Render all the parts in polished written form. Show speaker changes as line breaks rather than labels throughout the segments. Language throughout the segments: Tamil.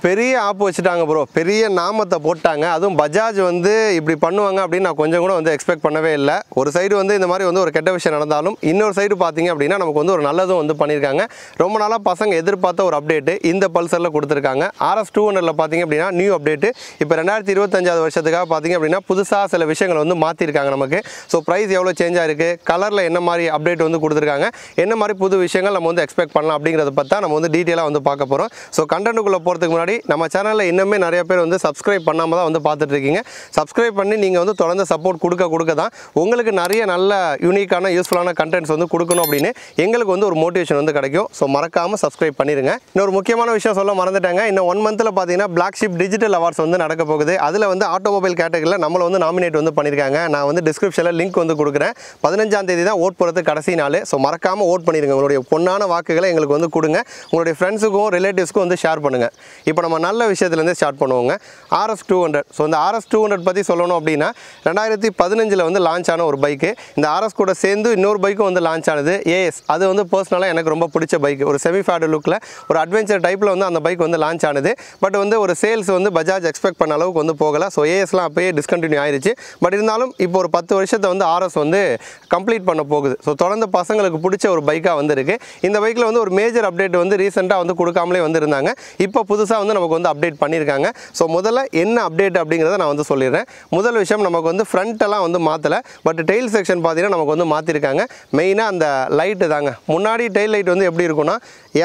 பெரிய ஆப் வச்சுட்டாங்க ப்ரோ, பெரிய நாமத்தை போட்டாங்க. அதுவும் பஜாஜ் வந்து இப்படி பண்ணுவாங்க அப்படின்னு நான் கொஞ்சம் கூட வந்து எக்ஸ்பெக்ட் பண்ணவே இல்லை. ஒரு சைடு வந்து இந்த மாதிரி வந்து ஒரு கெட்ட விஷயம் நடந்தாலும் இன்னொரு சைடு பார்த்தீங்க அப்படின்னா நமக்கு வந்து ஒரு நல்லதும் வந்து பண்ணியிருக்காங்க. ரொம்ப நாளாக பசங்க எதிர்பார்த்த ஒரு அப்டேட்டு இந்த பல்சரில் கொடுத்துருக்காங்க. RS 200ல் பார்த்தீங்க அப்படின்னா நியூ அப்டேட்டு. இப்போ 2025 வருஷத்துக்காக பார்த்தீங்க அப்படின்னா புதுசாக சில விஷயங்கள் வந்து மாற்றிருக்காங்க நமக்கு. ஸோ ப்ரைஸ் எவ்வளோ சேஞ்ச் ஆகிருக்கு, கலரில் என்ன மாதிரி அப்டேட் வந்து கொடுத்துருக்காங்க, என்ன மாதிரி புது விஷயங்கள் நம்ம வந்து எக்ஸ்பெக்ட் பண்ணலாம் அப்படிங்கிறத பார்த்தா நம்ம வந்து டீட்டெயிலாக வந்து பார்க்க போகிறோம். ஸோ கண்டென்ட்டுக்குள்ளே போகிறதுக்கு முன்னாடி நம்ம சேனலில் இன்னுமே நிறைய பேர் வந்து சப்ஸ்கிரைப் பண்ணாமல் தான் வந்து பார்த்துட்டு இருக்கீங்க. சப்ஸ்கிரைப் பண்ணி நீங்கள் வந்து தொடர்ந்து சப்போர்ட் கொடுக்க தான் உங்களுக்கு நிறைய நல்ல யூனிக்கான யூஸ்ஃபுல்லான கண்டென்ட்ஸ் வந்து கொடுக்கணும் அப்படின்னு எங்களுக்கு வந்து ஒரு மோட்டிவேஷன் வந்து கிடைக்கும். ஸோ மறக்காமல் சப்ஸ்கிரைப் பண்ணிடுங்க. இன்னொரு முக்கியமான விஷயம் சொல்ல மறந்துட்டாங்க. இன்னும் 1 மந்தில் பார்த்தீங்கன்னா பிளாக் ஷிப் டிஜிட்டல் அவார்ட்ஸ் வந்து நடக்க போகுது. அதில் வந்து ஆட்டோமொபைல் கேட்டகரியில் நம்மளை வந்து நாமினேட் வந்து பண்ணியிருக்காங்க. நான் வந்து டிஸ்கிரிப்ஷனில் லிங்க் வந்து கொடுக்குறேன். 15ஆம் தேதி தான் ஓட் போகிறது கடைசி நாள். ஸோ மறக்காமல் ஓட் பண்ணிடுங்க. உங்களுடைய பொன்னான வாக்குகளை எங்களுக்கு வந்து கொடுங்க. உங்களுடைய ஃப்ரெண்ட்ஸுக்கும் ரிலேட்டிவ்ஸ்க்கும் வந்து ஷேர் பண்ணுங்கள். இப்போ நம்ம நல்ல விஷயத்துலேருந்து ஸ்டார்ட் பண்ணுவோங்க. RS 200. ஸோ இந்த RS 200 பற்றி சொல்லணும் அப்படின்னா 2015 வந்து லான்ச் ஆன ஒரு பைக்கு. இந்த RS கூட சேர்ந்து இன்னொரு பைக்கும் வந்து லான்ச் ஆனது AS. அது வந்து பர்சனலாக எனக்கு ரொம்ப பிடிச்ச பைக். ஒரு செமி ஃபேட் லுக்கில் ஒரு அட்வென்ச்சர் டைப்பில் வந்து அந்த பைக் வந்து லான்ச் ஆனது. பட் வந்து ஒரு சேல்ஸ் வந்து பஜாஜ் எக்ஸ்பெக்ட் பண்ண அளவுக்கு வந்து போகலை. ஸோ ASலாம் அப்போயே டிஸ்கண்டினியூ ஆயிடுச்சு. பட் இருந்தாலும் இப்போ ஒரு 10 வருஷத்தை வந்து RS வந்து கம்ப்ளீட் பண்ண போகுது. ஸோ தொடர்ந்து பசங்களுக்கு பிடிச்ச ஒரு பைக்காக வந்து இருக்குது. இந்த பைக்கில் வந்து ஒரு மேஜர் அப்டேட் வந்து ரீசெண்டாக வந்து கொடுக்காமலே வந்து இருந்தாங்க. இப்போ புதுசாக வந்து நமக்கு வந்து அப்டேட் பண்ணியிருக்காங்க. ஸோ முதல்ல என்ன அப்டேட் அப்படிங்கிறத நான் வந்து சொல்லிடுறேன். முதல் விஷயம், நமக்கு வந்து ஃப்ரண்ட்டெல்லாம் வந்து மாற்றலை. பட் டெயில் செக்ஷன் பார்த்தீங்கன்னா நமக்கு வந்து மாற்றிருக்காங்க. மெயினாக அந்த லைட்டு தாங்க. முன்னாடி டெயில் லைட் வந்து எப்படி இருக்குன்னா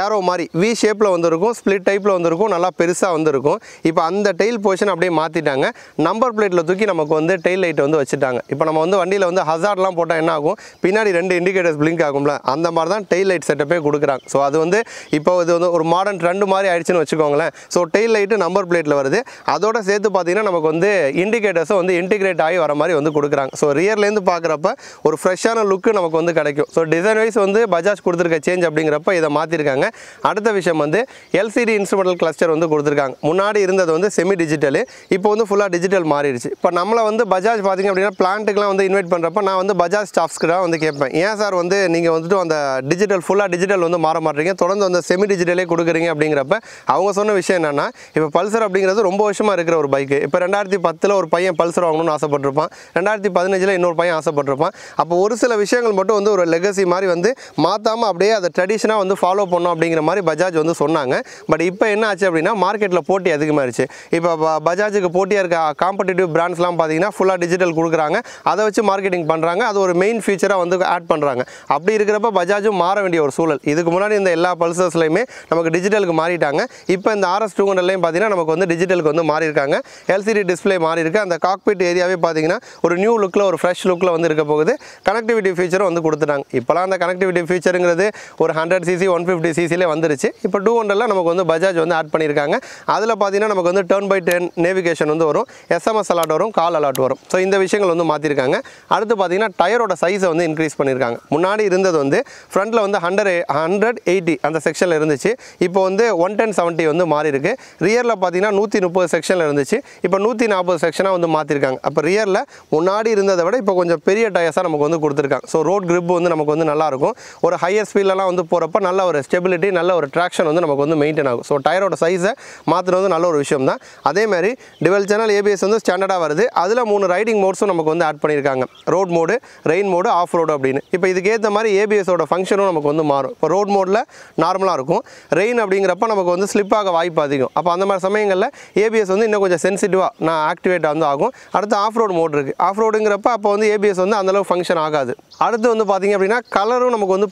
ஏரோ மாதிரி வி ஷேப்பில் வந்து இருக்கும், ஸ்ப்ளிட் டைப்பில் வந்து இருக்கும், நல்லா பெருசாக வந்து இருக்கும். இப்போ அந்த டெயில் பொசிஷன் அப்படியே மாற்றிட்டாங்க. நம்பர் பிளேட்டில் தூக்கி நமக்கு வந்து டெயில் லைட் வந்து வச்சுட்டாங்க. இப்போ நம்ம வந்து வண்டியில் வந்து ஹசார்ட்லாம் போட்டால் என்ன ஆகும், பின்னாடி 2 இண்டிகேட்டர்ஸ் பிளிங்க் ஆகும்ல, அந்த மாதிரி தான் டெயில் லைட் செட்டப்பே கொடுக்குறாங்க. ஸோ அது வந்து இப்போ இது வந்து ஒரு மாடர்ன் ட்ரெண்ட் மாதிரி ஆயிடுச்சுன்னு வச்சுக்கோங்களேன். ஸோ டெயில் லைட்டு நம்பர் பிளேட்டில் வருது. அதோட சேர்த்து பார்த்தீங்கன்னா நமக்கு வந்து இண்டிகேட்டர்ஸும் வந்து இன்டிகிரேட் ஆகி வர மாதிரி வந்து கொடுக்குறாங்க. ஸோ ரியர்லேருந்து பார்க்குறப்ப ஒரு ஃப்ரெஷ்ஷான லுக்கு நமக்கு வந்து கிடைக்கும். ஸோ டிசைன் வைஸ் வந்து பஜாஜ் கொடுத்துருக்க சேஞ்ச் அப்படிங்கிறப்ப இதை மாற்றிருக்காங்க. அடுத்த விஷயம் வந்து LCD இன்ஸ்ட்ருமெண்டல் கிளஸ்டர் வந்து கொடுத்துருக்காங்க. முன்னாடி இருந்தது வந்து செமி டிஜிட்டலு, இப்போ வந்து ஃபுல்லாக டிஜிட்டல் மாறிடுச்சு. இப்போ நம்மளை வந்து பஜாஜ் பார்த்தீங்க அப்படின்னா பிளான்ட்டுக்குலாம் வந்து இன்வைட் பண்ணுறப்ப நான் வந்து பஜாஜ் ஸ்டாஃப்ஸ்க்கு தான் வந்து கேட்பேன், ஏன் சார் வந்து நீங்கள் வந்துட்டு அந்த டிஜிட்டல் ஃபுல்லாக டிஜிட்டல் வந்து மாற மாட்டீங்க, தொடர்ந்து அந்த செமி டிஜிட்டலே கொடுக்குறீங்க அப்படிங்கிறப்ப அவங்க சொன்ன விஷயம் என்னென்னா, இப்போ பல்சர் அப்படிங்கிறது ரொம்ப வருஷமாக இருக்கிற ஒரு பைக்கு. இப்போ 2010 ஒரு பையன் பல்சர் வாங்கணும்னு ஆசைப்பட்டிருப்பான், 2015 இன்னொரு பையன் ஆசைப்பட்டிருப்பான். அப்போ ஒரு சில விஷயங்கள் மட்டும் வந்து ஒரு லெகசி மாதிரி வந்து மாற்றாமல் அப்படியே அதை ட்ரெடிஷனாக வந்து ஃபாலோ பண்ணோம் அப்படிங்கிற மாதிரி பஜாஜ் வந்து சொன்னாங்க. பட் இப்போ என்ன ஆச்சு அப்படின்னா மார்க்கெட்டில் போட்டி அதிகமாகிடுச்சு. இப்போ பஜாஜுக்கு போட்டியாக இருக்க காம்படிட்டிவ் பிராண்ட்ஸ்லாம் பார்த்தீங்கன்னா ஃபுல்லாக டிஜிட்டல் கொடுக்குறாங்க, அதை வச்சு மார்க்கெட்டிங் பண்ணுறாங்க, அது ஒரு மெயின் ஃபீச்சராக வந்து ஆட் பண்ணுறாங்க. அப்படி இருக்கிறப்ப பஜாஜும் மாற வேண்டிய ஒரு சூழல். இதுக்கு முன்னாடி இந்த எல்லா பல்சர்ஸ்லையுமே நமக்கு டிஜிட்டலுக்கு மாறிட்டாங்க. இப்போ இந்த RS 200லையும் பார்த்தீங்கன்னா நமக்கு வந்து டிஜிட்டலுக்கு வந்து மாறியிருக்காங்க. LCD டிஸ்பிளே மாறி இருக்குது. அந்த காக்பிட் ஏரியாவே பார்த்தீங்கன்னா ஒரு நியூ லுக்கில் ஒரு ஃப்ரெஷ் லுக்கில் வந்து இருக்க போகுது. கனெக்டிவிட்டி ஃபீச்சரும் வந்து கொடுத்துட்டாங்க. இப்போலாம் அந்த கனெக்டிவிட்டி ஃபீச்சருங்கிறது ஒரு 100cc 150cc வந்துருச்சு. இப்போ 200ல நமக்கு வந்து பஜாஜ் வந்து ஆட் பண்ணியிருக்காங்க. அதில் பார்த்தீங்கன்னா நமக்கு வந்து டர்ன் பை டர்ன் நேவிகேஷன் வந்து வரும், SMS அலர்ட் வரும், கால் அலர்ட் வரும். ஸோ இந்த விஷயங்கள் வந்து மாற்றிருக்காங்க. அடுத்து பார்த்தீங்கன்னா டயரோட சைஸை வந்து இன்க்ரீஸ் பண்ணியிருக்காங்க. முன்னாடி இருந்தது வந்து ஃப்ரண்ட்டில் வந்து 180 அந்த செக்ஷனில் இருந்துச்சு. இப்போ வந்து 110/70 வந்து மாறி இருக்கு. ரியரில் பார்த்தீங்கன்னா 130 செக்ஷனில் இருந்துச்சு. இப்போ 140 செக்ஷனாக வந்து மாற்றிருக்காங்க. அப்போ ரியரில் முன்னாடி இருந்ததை விட இப்போ கொஞ்சம் பெரிய டயர்ஸாக நமக்கு வந்து கொடுத்துருக்காங்க. ஸோ ரோட் கிரிப் வந்து நமக்கு வந்து நல்லாயிருக்கும். ஒரு ஹையர் ஸ்பீட்லலாம் வந்து போகிறப்ப நல்ல ஒரு ஸ்டெபிலிட்டி, நல்ல ஒரு ட்ராக்ஷன் வந்து நமக்கு வந்து மெயின்டைன் ஆகும். ஸோ டயரோட சைஸை மாற்றுறது நல்ல ஒரு விஷயம் தான். அதேமாதிரி டிவல் சேனல் ABS வந்து ஸ்டாண்டர்டாக வருது. அதில் 3 ரைடிங் மோட்ஸும் நமக்கு வந்து ஆட் பண்ணியிருக்காங்க. Road mode, rain mode, off road அப்படின்னு. இப்போ இதுக்கு ஏற்ற மாதிரி ABSோட ஃபங்க்ஷனும் நமக்கு வந்து மாறும். இப்போ ரோட் மோடில் நார்மலாக இருக்கும், ரெயின் அப்படிங்கிறப்ப நமக்கு வந்து ஸ்லிப்பாக வாய்ப்பு அதிகம். அப்போ அந்த மாதிரி சமயங்களில் ABS வந்து இன்னும் கொஞ்சம் சென்சிட்டிவாக நான் ஆக்டிவேட் வந்து ஆகும். அடுத்து ஆஃப் ரோடு மோட் இருக்குது. ஆஃப் ரோடுங்கிறப்ப அப்போ வந்து ABS வந்து அந்தளவு ஃபங்க்ஷன் ஆகாது. அடுத்து வந்து பார்த்திங்க அப்படின்னா கலரும் நமக்கு வந்து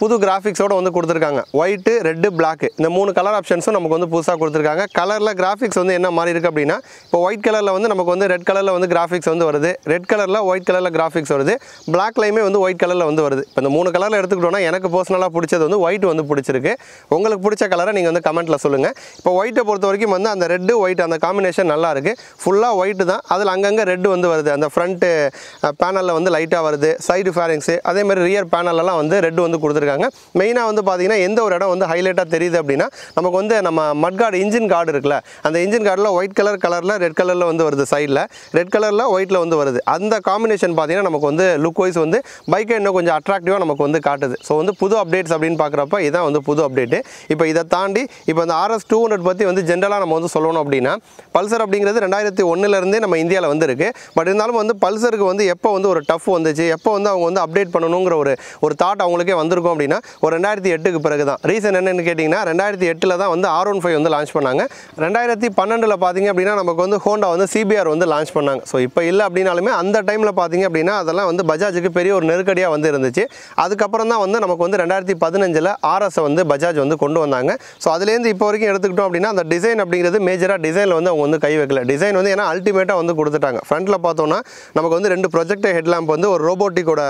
புது கிராஃபிக்ஸோடு வந்து கொடுத்துருக்காங்க. ஒயிட்டு, ரெட்டு, பிளாக், இந்த 3 கலர் ஆப்ஷன்ஸும் நமக்கு வந்து புதுசாக கொடுத்துருக்காங்க. கலரில் கிராஃபிக்ஸ் வந்து என்ன மாதிரி இருக்குது அப்படின்னா, இப்போ ஒயிட் கலரில் வந்து நமக்கு வந்து ரெட் கலரில் வந்து கிராஃபிக்ஸ் வந்து வருது, ரெட் கலரில் ஒயிட் கலரில் கிராஃபிக்ஸ் வருது, பிளாக்லையுமே வந்து ஒயிட் கலரில் வந்து வருது. இப்போ இந்த 3 கலரில் எடுத்துக்கிட்டோன்னா எனக்கு பர்சனலாக பிடிச்சது வந்து ஒயிட் வந்து பிடிச்சிருக்கு. உங்களுக்கு பிடிச்ச கலரை நீங்கள் வந்து கமெண்ட்டில் சொல்லுங்கள். இப்போ ஒயிட்டை பொறுத்த வரைக்கும் வந்து அந்த ரெட்டு ஒயிட் அந்த காம்பினேஷன் நல்லா இருக்குது. ஃபுல்லாக ஒயிட்டு தான், அதில் அங்கங்கே ரெட்டு வந்து வருது. அந்த ஃப்ரண்ட்டு பேனலில் வந்து லைட்டாக வருது, சைடு ஃபேரிங்ஸு, அதேமாதிரி ரியர் பேனலெல்லாம் வந்து ரெட்டு வந்து கொடுத்துருக்காங்க. மெயினாக வந்து பார்த்திங்கன்னா எந்த ஒரு இடம் வந்து ஹைலைட்டாக தெரியுது அப்படின்னா நமக்கு வந்து நம்ம மட்கார்டு இன்ஜின் கார்டு இருக்குல்ல, அந்த இன்ஜின் கார்டில் ஒயிட் கலரில் ரெட் கலரில் வந்து வருது, சைடில் ரெட் கலரில் ஒயிட்டில் வந்து வருது. அந்த காம்பினேஷன் பார்த்தீங்கன்னா நமக்கு வந்து லுக் வைஸ் வந்து பைக்கை இன்னும் கொஞ்சம் அட்ராக்டிவாக நமக்கு வந்து காட்டுது. ஸோ வந்து புது அப்டேட்ஸ் அப்படின்னு பார்க்குறப்ப இதான் வந்து புது அப்டேட்டு. இப்போ இதை தாண்டி இப்போ இந்த RS 200 பற்றி வந்து ஜென்ரலாக நம்ம வந்து சொல்லணும் அப்படின்னா பல்சர் அப்படிங்கிறது 2001 நம்ம இந்தியாவில் வந்து இருக்குது. பட் இருந்தாலும் வந்து பல்சருக்கு வந்து எப்போ வந்து ஒரு டஃப் வந்துச்சு, எப்போ வந்து அவங்க வந்து அப்டேட் பண்ணணுங்கிற ஒரு தாட் அவங்களுக்கே வந்திருக்கும் அப்படின்னா ஒரு 2008க்கு பிறகு தான். ரீசன் என்னென்னு கேட்டிங்கன்னா 2008 தான் வந்து R15 வந்து லான்ச் பண்ணாங்க. 2012 பார்த்தீங்க அப்படின்னா நமக்கு வந்து ஹோண்டா வந்து CBR வந்து லான்ச் பண்ணாங்க. ஸோ இப்போ இல்லை அப்படின்னாலுமே அந்த டைமில் பார்த்தீங்க அப்படின்னா அதெல்லாம் வந்து பஜாஜுக்கு பெரிய ஒரு நெருக்கடியாக வந்து இருந்துச்சு. அதுக்கப்புறம் தான் வந்து நமக்கு வந்து 2015 RS வந்து பஜாஜ் வந்து கொண்டு வந்தாங்க. ஸோ அதுலேருந்து இப்போ வரைக்கும் எடுத்துக்கிட்டோம் அப்படின்னா அந்த டிசைன் அப்படிங்கிறது மேஜராக டிசைனில் வந்து அவங்க வந்து கை வைக்கல. டிசைன் வந்து ஏன்னா அல்டிமேட்டாக வந்து கொடுத்துட்டாங்க. ஃப்ரண்ட்டில் பார்த்தோன்னா நமக்கு வந்து 2 ப்ரொஜெக்டர் ஹெட்லாம்ப் வந்து ஒரு ரோபோட்டிக்கோட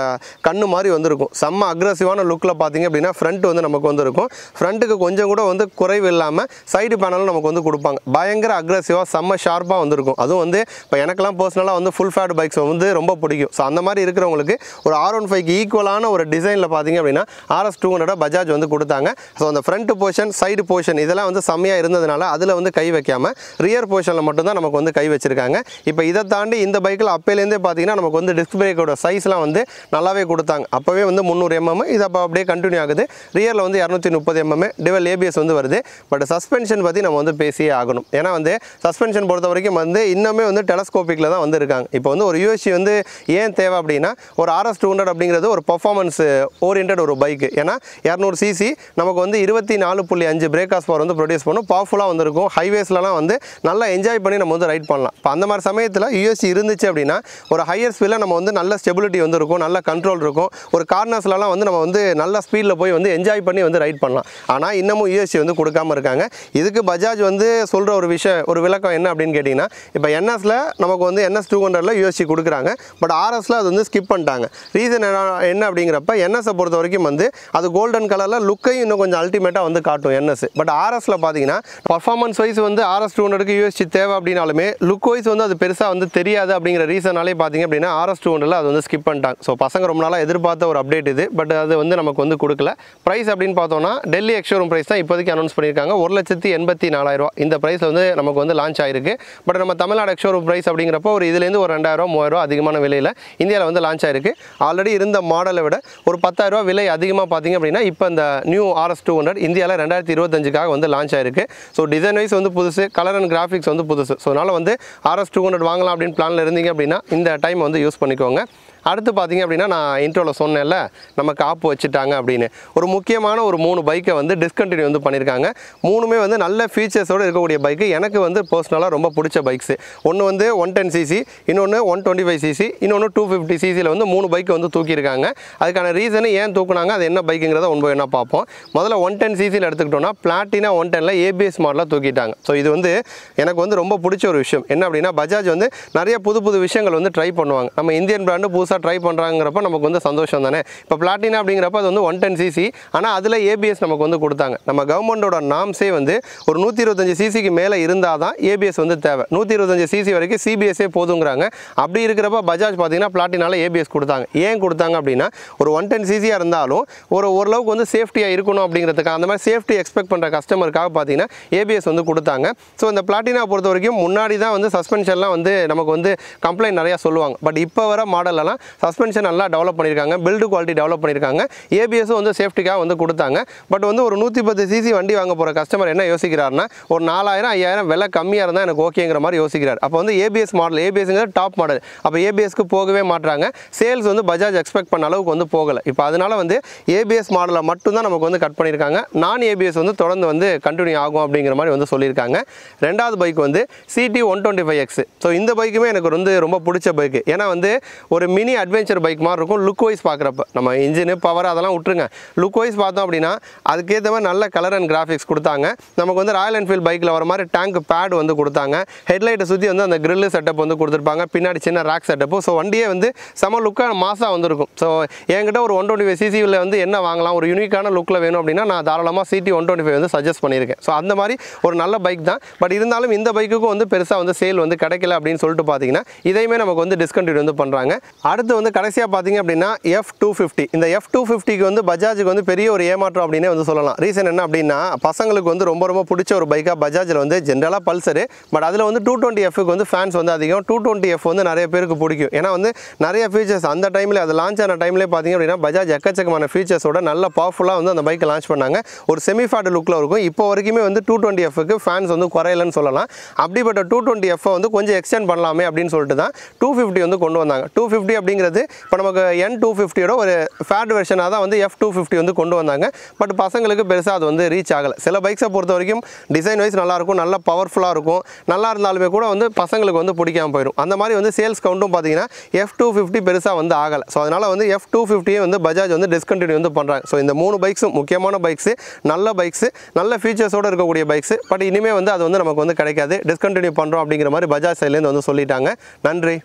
கண்ணு மாதிரி வந்துருக்கும். செம்ம அக்ரெசிவான லுக்கில் பார்த்தீங்க அப்படின்னா ஃப்ரண்ட் வந்து நமக்கு வந்து இருக்கும். ஃப்ரண்ட்டுக்கு கொஞ்சம் கூட வந்து குறைவு இல்லாமல் சைடு பேனலும் நமக்கு வந்து கொடுப்பாங்க. பயங்கர அக்ரெசிவாக செம்ம ஷார்ப்பாக வந்துருக்கும். அதுவும் வந்து இப்போ எனக்கெல்லாம் பர்சனலாக வந்து ஃபுல் ஃபேட் பைக்ஸ் வந்து ரொம்ப பிடிக்கும். ஸோ அந்த மாதிரி இருக்கிறவங்களுக்கு ஒரு R15க்கு ஈக்குவலான ஒரு டிசைனில் பார்த்தீங்க அப்படின்னா RS 200 பஜாஜ் வந்து கொடுத்தாங்க. ஸோ அந்த ஃப்ரண்ட் போர்ஷன் சைடு போர்ஷன் இதெல்லாம் வந்து செம்மையாக இருந்ததுனால அதில் வந்து கை வைக்காமல் ரியர் போர்ஷனில் மட்டும்தான் நமக்கு வந்து கை வச்சிருக்காங்க. இப்போ இதை தாண்டி இந்த பைக்கில் அப்போலேருந்தே பார்த்தீங்கன்னா நமக்கு வந்து டிஸ்க் பிரேக்கோட சைஸ்லாம் வந்து நல்லாவே கொடுத்தாங்க. அப்போவே வந்து 300 mm, இது அப்போ அப்படியே கண்டினியூ ஆகுது. ரியரில் வந்து 230 mm டிவல் ABS வந்து வருது. பட் சஸ்பென்ஷன் பற்றி நம்ம வந்து பேசியே ஆகணும். ஏன்னா வந்து சஸ்பென்ஷன் பொறுத்த வரைக்கும் வந்து இன்னுமே வந்து டெலஸ்கோபிக்கில் தான் வந்து இருக்காங்க. இப்போ வந்து ஒரு USC வந்து ஏன் தேவை அப்படின்னா ஒரு RS 200 அப்படிங்கிறது ஒரு பர்ஃபார்மன்ஸ் ஓரியன்ட் ஒரு பைக்கு. ஏன்னா 200cc நமக்கு வந்து 24.5 பிரேக் ஹார்ஸ் பவர் வந்து ப்ரொடியூஸ் பண்ணும். பவர்ஃபுல்லாக வந்துருக்கும். ஹைவேஸ்லாம் வந்து நல்லா என்ஜாய் பண்ணி நம்ம வந்து ரைட் பண்ணலாம். இப்போ அந்த மாதிரி சமயத்தில் USC இருந்துச்சு அப்படின்னா ஒரு ஹையர் ஸ்பீடில் நம்ம வந்து நல்ல ஸ்டெபிலிட்டி வந்து இருக்கும், நல்ல கண்ட்ரோல் இருக்கும். ஒரு கார்னர்ஸ்லாம் வந்து நம்ம வந்து நல்ல ஸ்பீடில் போய் வந்து என்ஜாய் பண்ணி வந்து ரைட் பண்ணலாம். ஆனால் இன்னமும் USC வந்து கொடுக்காம இருக்காங்க. இதுக்கு பஜாஜ் வந்து சொல்கிற ஒரு விளக்கம் என்ன அப்படின்னு கேட்டிங்கன்னா இப்போ NSல நமக்கு வந்து NS 200ல் USC கொடுக்குறாங்க. பட் RSல அது வந்து ஸ்கிப் பண்ணிட்டாங்க. ரீசன் என்ன அப்படிங்கிறப்ப NSஐ பொறுத்த வரைக்கும் வந்து அது கோல்டன் கலரில் லுக்கையும் இன்னும் கொஞ்சம் அல்டிமேட்டாக வந்து காட்டும் NS. பட் RSல பார்த்தீங்கன்னா பர்ஃபார்மன்ஸ் வைஸ் வந்து RS 200க்கு USC தேவை அப்படின்னாலுமே லுக் வைஸ் வந்து அது பெருசாக வந்து தெரியாது அப்படிங்கிற ரீசனாலே பார்த்தீங்க அப்படின்னா RS 200ல் அது வந்து ஸ்கிப் பண்ணிட்டாங்க. ஸோ பசங்க ரொம்ப நாளாக எதிர்பார்த்த ஒரு அப்டேட் இது. பட் அது வந்து நமக்கு வந்து கொடுக்கல. ப்ரைஸ் அப்படின்னு பார்த்தோன்னா டெல்லி எக்ஸ்ஷோரூம் ப்ரைஸ் தான் இப்போதைக்கு அனௌன்ஸ் பண்ணியிருக்காங்க. 1,84,000 இந்த ப்ரைஸில் வந்து நமக்கு வந்து லான்ச் ஆயிருக்கு. பட் நம்ம தமிழ்நாடு எக்ஸ்ஷோரூம் ப்ரைஸ் அப்படிங்கிறப்போ ஒரு இதுலேருந்து ஒரு 2,000 3,000 அதிகமான விலையில் இந்தியாவில் வந்து லான்ச் ஆயிருக்கு. ஆல்ரெடி இருந்த மாடலை விட ஒரு 10,000 விலை அதிகமாக பார்த்தீங்க அப்படின்னா இப்போ இந்த நியூ RS 200 இந்தியாவில் 2025க்காக வந்து லான்ச் ஆயிருக்கு. ஸோ டிசைன் வைஸ் வந்து புதுசு, கலர் அண்ட் கிராஃபிக்ஸ் வந்து புதுசு. ஸோ அதனால் வந்து RS 200 வாங்கலாம் அப்படின்னு பிளானில் இருந்தீங்க அப்படின்னா இந்த டைம் வந்து யூஸ் பண்ணிக்கோங்க. அடுத்து பார்த்தீங்க அப்படின்னா நான் இன்ட்ரோவில் சொன்னேன்ல நமக்கு ஆப் வச்சுட்டாங்க அப்படின்னு ஒரு முக்கியமான ஒரு 3 பைக்கை வந்து டிஸ்கண்டினியூ வந்து பண்ணியிருக்காங்க. 3மே வந்து நல்ல ஃபீச்சர்ஸோடு இருக்கக்கூடிய பைக்கு. எனக்கு வந்து பர்சனலாக ரொம்ப பிடிச்ச பைக்ஸு. ஒன்று வந்து 110cc, இன்னொன்று 125cc, இன்னொன்று 250ccயில் வந்து 3 பைக்கு வந்து தூக்கியிருக்காங்க. அதுக்கான ரீசனு ஏன் தூக்குனாங்க, அது என்ன பைக்குங்கிறத ஒன்று என்ன பார்ப்போம். முதல்ல 110cc எடுத்துக்கிட்டோன்னா பிளாட்டினா 110ல் ABS மாடலாக தூக்கிட்டாங்க. ஸோ இது வந்து எனக்கு வந்து ரொம்ப பிடிச்ச ஒரு விஷயம். என்ன அப்படின்னா பஜாஜ் வந்து நிறைய புது விஷயங்கள் வந்து ட்ரை பண்ணுவாங்க. நம்ம இந்தியன் பிராண்டு ட்ரை பண்ணுறாங்கிறப்ப நமக்கு வந்து சந்தோஷம் தானே. இப்போ பிளாட்டினா அப்படிங்கிறப்ப அது வந்து 110cc, ஆனால் அதில் ABS நமக்கு வந்து கொடுத்தாங்க. நம்ம கவர்மெண்டோட நாம்ஸே வந்து ஒரு 125cc மேலே இருந்தால் தான் ABS வந்து தேவை. 125cc வரைக்கும் CBSஏ போதுங்கிறாங்க. அப்படி இருக்கிறப்ப பஜாஜ் பார்த்தீங்கன்னா பிளாட்டினால ABS கொடுத்தாங்க. ஏன் கொடுத்தாங்க அப்படின்னா ஒரு 110cc இருந்தாலும் ஓரளவுக்கு வந்து சேஃப்டியாக இருக்கணும் அப்படிங்கிறதுக்காக, அந்த மாதிரி சேஃப்டி எக்ஸ்பெக்ட் பண்ணுற கஸ்டமருக்காக பார்த்தீங்கன்னா ABS வந்து கொடுத்தாங்க. ஸோ இந்த பிளாட்டினா பொறுத்த வரைக்கும் முன்னாடி தான் வந்து சஸ்பென்ஷன்லாம் வந்து நமக்கு வந்து கம்ப்ளைண்ட் நிறையா சொல்லுவாங்க. பட் இப்போ வர மாடலெல்லாம் சஸ்பென்ஷன் நல்லா டெவலப் பண்ணியிருக்காங்க, பில்டு குவாலிட்டி டெவலப் பண்ணியிருக்காங்க, ஏபிஎஸும் வந்து சேஃப்டிக்காக வந்து கொடுத்தாங்க. பட் வந்து ஒரு 110cc வண்டி வாங்க போகிற கஸ்டமர் என்ன யோசிக்கிறாருன்னா ஒரு 4000-5000 விலை கம்மியாக இருந்தால் எனக்கு ஓகேங்கிற மாதிரி யோசிக்கிறார். அப்போ வந்து ஏபிஎஸ் மாடல், ஏபிஎஸ்ங்கிறது டாப் மாடல், அப்போ ஏபிஎஸ்க்கு போகவே மாட்டுறாங்க. சேல்ஸ் வந்து பஜாஜ் எக்ஸ்பெக்ட் பண்ண அளவுக்கு வந்து போகலை. இப்போ அதனால் வந்து ஏபிஎஸ் மாடலை மட்டும்தான் நமக்கு வந்து கட் பண்ணியிருக்காங்க. நான் ஏபிஎஸ் வந்து தொடர்ந்து வந்து கண்டினியூ ஆகும் அப்படிங்கிற மாதிரி வந்து சொல்லியிருக்காங்க. ரெண்டாவது பைக் வந்து CT 125X. ஸோ இந்த பைக்குமே எனக்கு வந்து ரொம்ப பிடிச்ச பைக்கு. ஏன்னா வந்து ஒரு மினி அட்வென்ச்சர் பைக் மாதிரி இருக்கும். லுக் வைஸ் பார்க்குறப்ப நம்ம இன்ஜினு பவர் அதெல்லாம் விட்டுருங்க, லுக் வைஸ் பார்த்தோம் அப்படின்னா அதுக்கேற்ற மாதிரி நல்ல கலர் அண்ட் கிராஃபிக்ஸ் கொடுத்தாங்க. நமக்கு வந்து ராயல் என்ஃபீல்டு பைக்கில் வர மாதிரி டேங்க் பேட் வந்து கொடுத்தாங்க. ஹெட்லைட்டை சுற்றி வந்து அந்த கிரில்லு செட்டப் வந்து கொடுத்துருப்பாங்க, பின்னாடி சின்ன ரேக் செட்டப்பு. ஸோ வண்டியே வந்து செம லுக்காக மாசாக வந்துருக்கும். ஸோ என்கிட்ட ஒரு 125cc வந்து என்ன வாங்கலாம், ஒரு யூனிக்கான லுக்கில் வேணும் அப்படின்னா நான் தாராளமாக CT 125 வந்து சஜஸ்ட் பண்ணியிருக்கேன். ஸோ அந்த மாதிரி ஒரு நல்ல பைக் தான். பட் இருந்தாலும் இந்த பைக்குக்கும் வந்து பெருசாக வந்து சேல் வந்து கிடைக்கல அப்படின்னு சொல்லிட்டு பார்த்தீங்கன்னா இதையுமே நமக்கு வந்து டிஸ்கண்டினியூ வந்து பண்ணுறாங்க. அடுத்து வந்து கடைசியாக பார்த்தீங்க அப்படின்னா F250. இந்த F250க்கு வந்து பஜாஜுக்கு வந்து பெரிய ஒரு ஏமாற்றம் அப்படின்னே வந்து சொல்லலாம். ரீசன் என்ன அப்படின்னா பசங்களுக்கு வந்து ரொம்ப ரொம்ப பிடிச்ச ஒரு பைக்காக பஜாஜில் வந்து ஜென்ரலாக பல்சரு, பட் அதில் வந்து 220Fக்கு வந்து ஃபேன்ஸ் வந்து அதிகம். 220F வந்து நிறைய பேருக்கு பிடிக்கும். ஏன்னா வந்து நிறைய ஃபீச்சர்ஸ் அந்த டைமில் அது லான்ச் ஆன டைம்லேயே பார்த்தீங்க அப்படின்னா பஜாஜ் எக்கச்சக்கமான ஃபீச்சர்ஸோட நல்ல பவர்ஃபுல்லாக வந்து அந்த பைக்கை லான்ச் பண்ணாங்க. ஒரு செமிஃபேட் லுக்கில் இருக்கும். இப்போ வரைக்குமே வந்து 220Fக்கு ஃபேன்ஸ் வந்து குறையலன்னு சொல்லலாம். அப்படிப்பட்ட 220F வந்து கொஞ்சம் எக்ஸ்டெண்ட் பண்ணலாமே அப்படின்னு சொல்லிட்டு தான் 250 வந்து கொண்டு வந்தாங்க. 250 அப்படிங்கிறது இப்போ நமக்கு N250யோட ஒரு ஃபேட் வெர்ஷனாக தான் வந்து F250 வந்து கொண்டு வந்தாங்க. பட் பசங்களுக்கு பெருசாக அது வந்து ரீச் ஆகலை. சில பைக்ஸை பொறுத்த வரைக்கும் டிசைன் வைஸ் நல்லாயிருக்கும், நல்ல பவர்ஃபுல்லாக இருக்கும், நல்லா இருந்தாலுமே கூட வந்து பசங்களுக்கு வந்து பிடிக்காமல் போயிடும். அந்த மாதிரி வந்து சேல்ஸ் கவுண்ட்டும் பார்த்தீங்கன்னா F250 பெருசாக வந்து ஆகலை. ஸோ அதனால் வந்து F250 வந்து பஜாஜ் வந்து டிஸ்கண்டினியூ வந்து பண்ணுறாங்க. ஸோ இந்த 3 பைக்ஸும் முக்கியமான பைக்ஸு, நல்ல பைக்ஸு, நல்ல ஃபீச்சர்ஸோடு இருக்கக்கூடிய பைக்ஸு. பட் இனிமேல் வந்து அது வந்து நமக்கு வந்து கிடைக்காது, டிஸ்கண்டினியூ பண்ணுறோம் அப்படிங்கிற மாதிரி பஜாஜ் சைட்லேருந்து வந்து சொல்லிட்டாங்க. நன்றி.